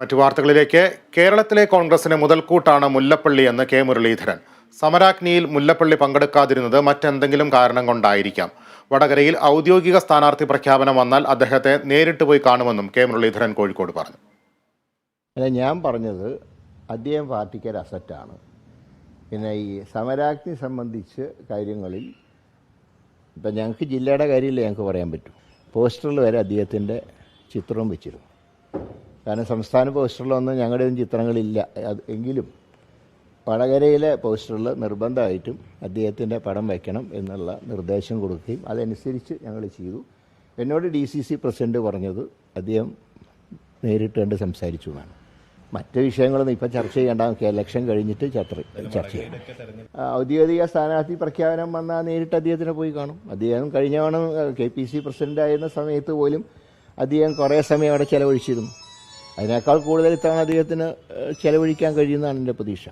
മറ്റു വാർത്തകളിലേക്ക്. കേരളത്തിലെ കോൺഗ്രസിന് മുതൽക്കൂട്ടാണ് മുല്ലപ്പള്ളി എന്ന് കെ മുരളീധരൻ. സമരാഗ്നിയിൽ മുല്ലപ്പള്ളി പങ്കെടുക്കാതിരുന്നത് മറ്റെന്തെങ്കിലും കാരണം കൊണ്ടായിരിക്കാം. വടകരയിൽ ഔദ്യോഗിക സ്ഥാനാർത്ഥി പ്രഖ്യാപനം വന്നാൽ അദ്ദേഹത്തെ നേരിട്ട് പോയി കാണുമെന്നും കെ മുരളീധരൻ കോഴിക്കോട് പറഞ്ഞു. ഞാൻ പറഞ്ഞത് അദ്ദേഹം പാർട്ടിക്ക് ഒരു അസറ്റാണ്. പിന്നെ ഈ സമരാഗ്നി സംബന്ധിച്ച് കാര്യങ്ങളിൽ ഇപ്പം ഞങ്ങൾക്ക് ജില്ലയുടെ കാര്യമില്ല, ഞങ്ങൾക്ക് പറയാൻ പറ്റും. പോസ്റ്ററിൽ വരെ അദ്ദേഹത്തിൻ്റെ ചിത്രവും വെച്ചിരുന്നു. കാരണം സംസ്ഥാന പോസ്റ്ററിലൊന്നും ഞങ്ങളുടെയും ചിത്രങ്ങളില്ല. എങ്കിലും വടകരയിലെ പോസ്റ്ററിൽ നിർബന്ധമായിട്ടും അദ്ദേഹത്തിൻ്റെ പടം വയ്ക്കണം എന്നുള്ള നിർദ്ദേശം കൊടുക്കുകയും അതനുസരിച്ച് ഞങ്ങൾ ചെയ്തു. എന്നോട് DCC പ്രസിഡന്റ് പറഞ്ഞത് അദ്ദേഹം നേരിട്ട് കണ്ട് സംസാരിച്ചു എന്നാണ്. മറ്റ് വിഷയങ്ങളൊന്നും ഇപ്പം ചർച്ച ചെയ്യേണ്ട, നമുക്ക് ഇലക്ഷൻ കഴിഞ്ഞിട്ട് ചർച്ച ചെയ്യണം. ഔദ്യോഗിക സ്ഥാനാർത്ഥി പ്രഖ്യാപനം വന്നാൽ നേരിട്ട് അദ്ദേഹത്തിനെ പോയി കാണും. അദ്ദേഹം കഴിഞ്ഞ തവണ KPC പ്രസിഡന്റ് ആയിരുന്ന സമയത്ത് പോലും അദ്ദേഹം കുറേ സമയം അവിടെ ചെലവഴിച്ചിരുന്നു. അതിനേക്കാൾ കൂടുതൽ ഇത്തവണ അദ്ദേഹത്തിന് ചെലവഴിക്കാൻ കഴിയുന്നതാണ് എൻ്റെ പ്രതീക്ഷ.